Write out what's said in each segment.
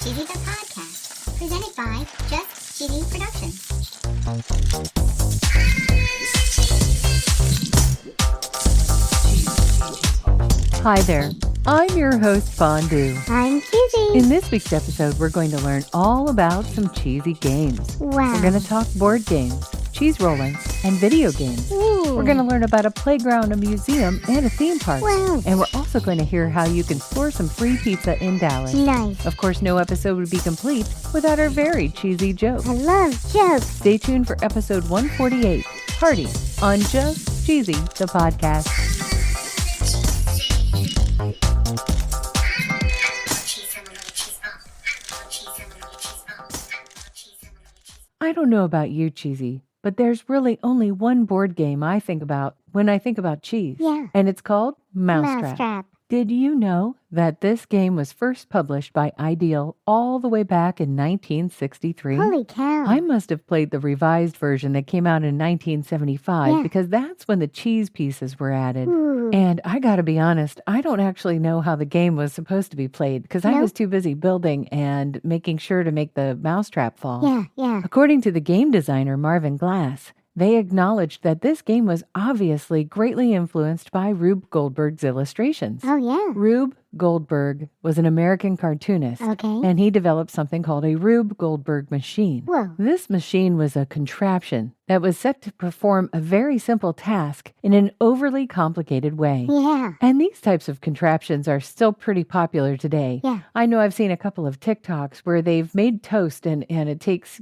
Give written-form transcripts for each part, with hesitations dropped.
Cheesy the Podcast, presented by Just Cheesy Productions. Hi there, I'm your host Fondue. I'm Cheesy. In this week's episode, we're going to learn all about some cheesy games. Wow. We're going to talk board games, cheese rolling, and video games. Ooh. We're going to learn about a playground, a museum, and a theme park. Wow. And we're also going to hear how you can score some free pizza in Dallas. Nice. Of course, no episode would be complete without our very cheesy jokes. I love jokes. Stay tuned for episode 148, Party, on Just Cheesy, the podcast. I don't know about you, Cheesy, but there's really only one board game I think about when I think about cheese. Yeah. And it's called Mousetrap. Mousetrap. Did you know that this game was first published by Ideal all the way back in 1963? Holy cow. I must have played the revised version that came out in 1975 because that's when the cheese pieces were added. Ooh. And I gotta be honest, I don't actually know how the game was supposed to be played because I was too busy building and making sure to make the mousetrap fall. Yeah. According to the game designer Marvin Glass, they acknowledged that this game was obviously greatly influenced by Rube Goldberg's illustrations. Oh, yeah. Rube Goldberg was an American cartoonist, Okay. and he developed something called a Rube Goldberg machine. Whoa. This machine was a contraption that was set to perform a very simple task in an overly complicated way. Yeah. And these types of contraptions are still pretty popular today. Yeah. I know I've seen a couple of TikToks where they've made toast and it takes,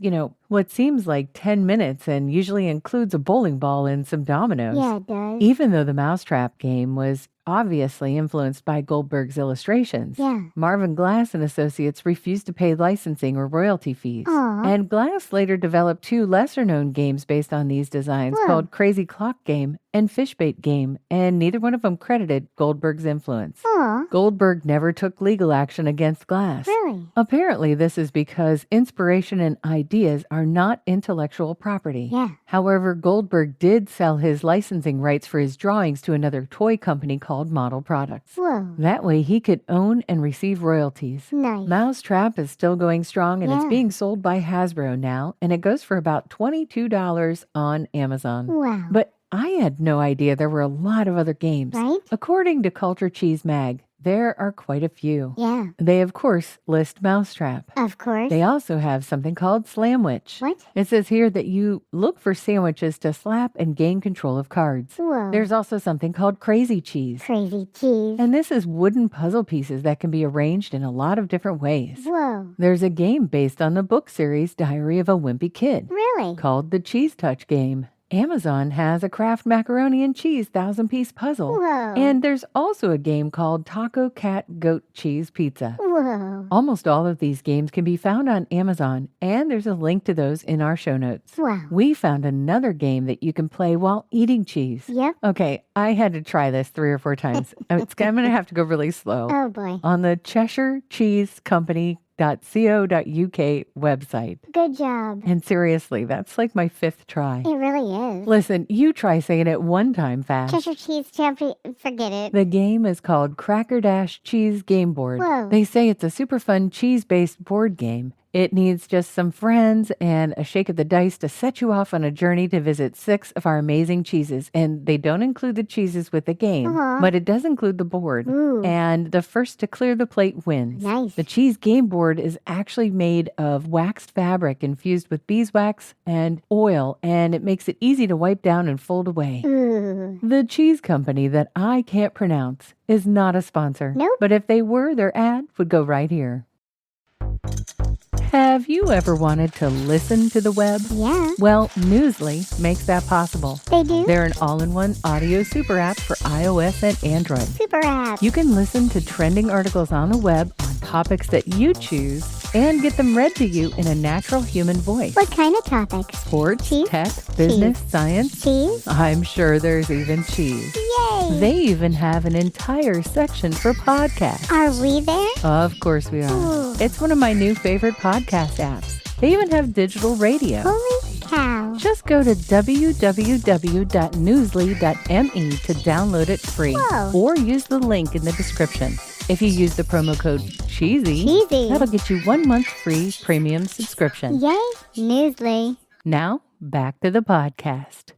what seems like 10 minutes and usually includes a bowling ball and some dominoes. Yeah, it does. Even though the Mousetrap game was obviously influenced by Goldberg's illustrations, Yeah. Marvin Glass and Associates refused to pay licensing or royalty fees. Aw. And Glass later developed two lesser-known games based on these designs Whoa. called Crazy Clock Game and Fishbait Game, and neither one of them credited Goldberg's influence. Aw. Goldberg never took legal action against Glass. Really? Apparently, this is because inspiration and ideas are not intellectual property. Yeah. However, Goldberg did sell his licensing rights for his drawings to another toy company called Model Products. Whoa. That way, he could own and receive royalties. Nice. Mousetrap is still going strong, and it's Yeah. being sold by Hasbro now, and it goes for about $22 on Amazon. Wow. But I had no idea there were a lot of other games. Right? According to Culture Cheese Mag, there are quite a few. Yeah. They, of course, list Mousetrap. Of course. They also have something called Slamwich. What? It says here that you look for sandwiches to slap and gain control of cards. Whoa. There's also something called Crazy Cheese. Crazy cheese. And this is wooden puzzle pieces that can be arranged in a lot of different ways. Whoa. There's a game based on the book series Diary of a Wimpy Kid Really? called the Cheese Touch Game. Amazon has a Kraft macaroni and cheese 1,000-piece puzzle. Whoa. And there's also a game called Taco Cat Goat Cheese Pizza. Whoa. Almost all of these games can be found on Amazon, and there's a link to those in our show notes. Wow. We found another game that you can play while eating cheese. Yep. Okay, I had to try this 3 or 4 times. I'm going to have to go really slow. Oh, boy. On the Cheshire Cheese Company.co.uk website. Good job. And seriously, that's like my 5th try. It really is. Listen, you try saying it one time fast. Cheshire Cheese Champion. Forget it. The game is called Cracker Dash Cheese Game Board. Whoa. They say it's a super fun cheese-based board game. It needs just some friends and a shake of the dice to set you off on a journey to visit 6 of our amazing cheeses. And they don't include the cheeses with the game, but it does include the board. Ooh. And the first to clear the plate wins. Nice. The cheese game board is actually made of waxed fabric infused with beeswax and oil, and it makes it easy to wipe down and fold away. Ooh. The cheese company that I can't pronounce is not a sponsor. Nope. But if they were, their ad would go right here. Have you ever wanted to listen to the web? Yeah. Well, Newsly makes that possible. They do? They're an all-in-one audio super app for iOS and Android. Super app. You can listen to trending articles on the web on topics that you choose and get them read to you in a natural human voice. What kind of topics? Sports, Cheese? tech, business, science. Cheese? I'm sure there's even cheese. Yay! They even have an entire section for podcasts. Are we there? Of course we are. Ooh. It's one of my new favorite podcast apps. They even have digital radio. Holy cow. Just go to www.newsly.me to download it free. Whoa. Or use the link in the description. If you use the promo code cheesy. Cheesy. That'll get you 1 month free premium subscription. Yay, Newsly. Now, back to the podcast.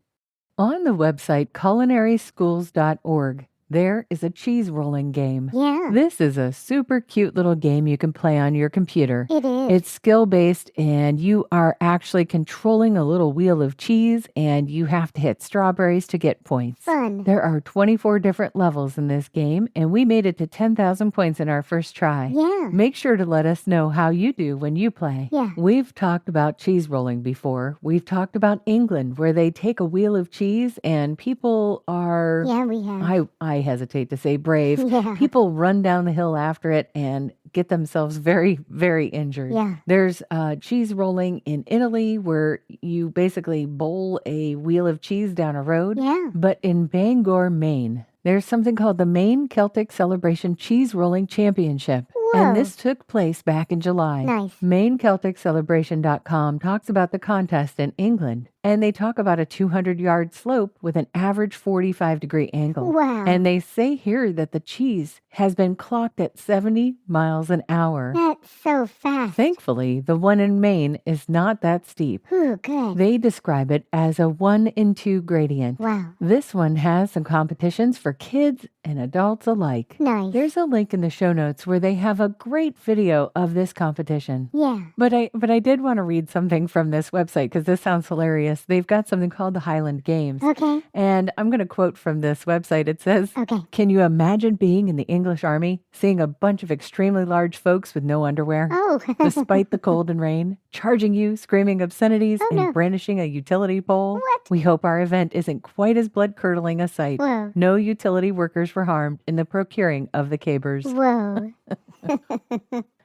On the website culinaryschools.org, there is a cheese rolling game. Yeah. This is a super cute little game you can play on your computer. It is. It's skill-based, and you are actually controlling a little wheel of cheese, and you have to hit strawberries to get points. Fun. There are 24 different levels in this game, and we made it to 10,000 points in our first try. Yeah. Make sure to let us know how you do when you play. Yeah. We've talked about cheese rolling before. We've talked about England, where they take a wheel of cheese, and people are... Yeah, we have. I hesitate to say brave. Yeah. People run down the hill after it and get themselves very, very injured. Yeah. There's cheese rolling in Italy, where you basically bowl a wheel of cheese down a road. Yeah. But in Bangor, Maine, there's something called the Maine Celtic Celebration Cheese Rolling Championship. Whoa. And this took place back in July. Nice. MaineCelticCelebration.com talks about the contest in England, and they talk about a 200-yard slope with an average 45-degree angle. Wow. And they say here that the cheese has been clocked at 70 miles an hour. That's so fast. Thankfully, the one in Maine is not that steep. Ooh, good. They describe it as a 1-in-2 gradient. Wow. This one has some competitions for kids and adults alike. Nice. There's a link in the show notes where they have a great video of this competition. Yeah. But I did want to read something from this website because this sounds hilarious. They've got something called the Highland Games. Okay. And I'm going to quote from this website. It says, Okay. "Can you imagine being in the English army, seeing a bunch of extremely large folks with no underwear? Oh. Despite the cold and rain, charging you, screaming obscenities, Oh, and no. brandishing a utility pole? What? We hope our event isn't quite as blood-curdling a sight. Whoa. No utility workers were harmed in the procuring of the cabers." Whoa.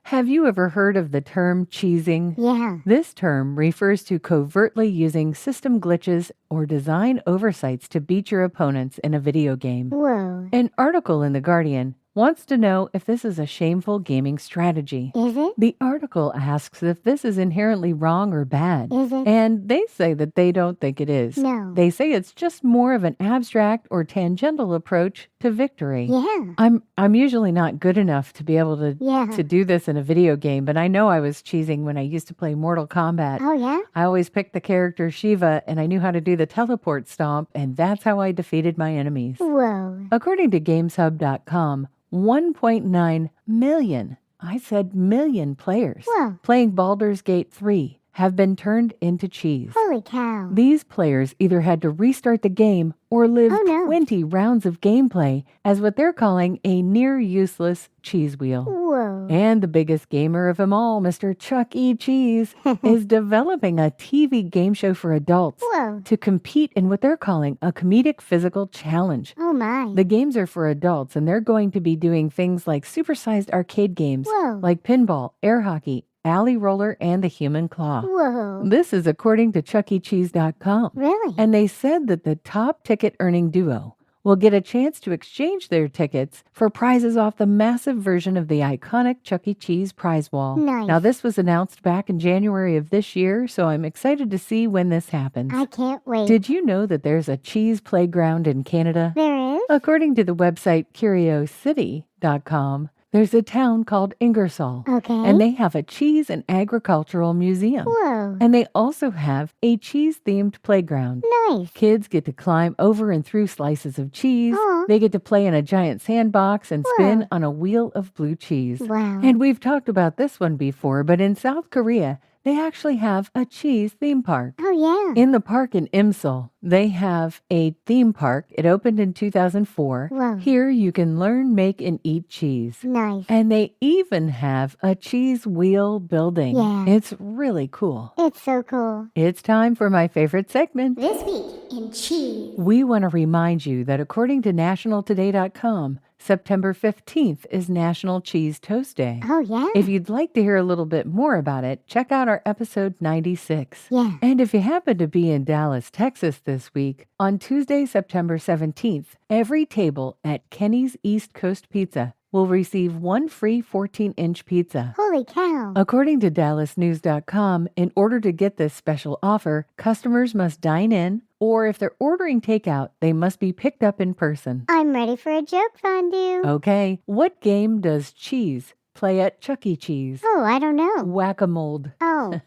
Have you ever heard of the term cheesing? Yeah. This term refers to covertly using system glitches or design oversights to beat your opponents in a video game. Whoa. An article in The Guardian wants to know if this is a shameful gaming strategy. Is it? The article asks if this is inherently wrong or bad. Is it? And they say that they don't think it is. No. They say it's just more of an abstract or tangential approach to victory. Yeah. I'm usually not good enough to be able to Yeah. do this in a video game, but I know I was cheesing when I used to play Mortal Kombat. Oh, yeah? I always picked the character Shiva, and I knew how to do the teleport stomp, and that's how I defeated my enemies. Whoa. According to GamesHub.com, 1.9 million, I said million players, Whoa. playing Baldur's Gate 3 have been turned into cheese. Holy cow. These players either had to restart the game or live Oh, no. 20 rounds of gameplay as what they're calling a near useless cheese wheel. Whoa. And the biggest gamer of them all, Mr. Chuck E. Cheese, is developing a TV game show for adults Whoa. to compete in what they're calling a comedic physical challenge. Oh, my. The games are for adults, and they're going to be doing things like supersized arcade games Whoa. like pinball, air hockey, alley roller, and the human claw. Whoa. This is according to chuckycheese.com. Really? And they said that the top ticket earning duo will get a chance to exchange their tickets for prizes off the massive version of the iconic Chuck E. Cheese prize wall. Nice. Now, this was announced back in January of this year, so I'm excited to see when this happens. I can't wait. Did you know that there's a cheese playground in Canada? There is? According to the website curiosity.com, there's a town called Ingersoll, Okay. and they have a cheese and agricultural museum. Whoa. And they also have a cheese-themed playground. Nice. Kids get to climb over and through slices of cheese. Aw. They get to play in a giant sandbox and Whoa. spin on a wheel of blue cheese. Wow. And we've talked about this one before, but in South Korea, they actually have a cheese theme park. Oh, yeah. In the park in Imsil, they have a theme park. It opened in 2004. Whoa. Here you can learn, make, and eat cheese. Nice. And they even have a cheese wheel building. Yeah. It's really cool. It's so cool. It's time for my favorite segment. This week in cheese. We want to remind you that according to nationaltoday.com, September 15th is National Cheese Toast Day. Oh, yeah? If you'd like to hear a little bit more about it, check out our episode 96. Yeah. And if you happen to be in Dallas, Texas this week, on Tuesday, September 17th, every table at Kenny's East Coast Pizza will receive one free 14-inch pizza. Holy cow. According to DallasNews.com, in order to get this special offer, customers must dine in, or if they're ordering takeout, they must be picked up in person. I'm ready for a joke, Fondue. Okay, what game does cheese play at Chuck E. Cheese. Oh, I don't know. Whack-a-mole. Oh.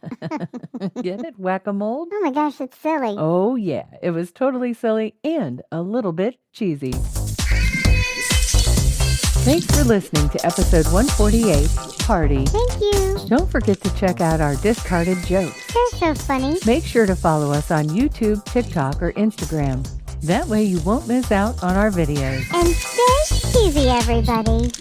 Get it? Whack-a-mole? Oh my gosh, it's silly. Oh, yeah. It was totally silly and a little bit cheesy. Thanks for listening to episode 148, Party. Thank you. Don't forget to check out our discarded jokes. They're so funny. Make sure to follow us on YouTube, TikTok, or Instagram. That way you won't miss out on our videos. And stay cheesy, everybody.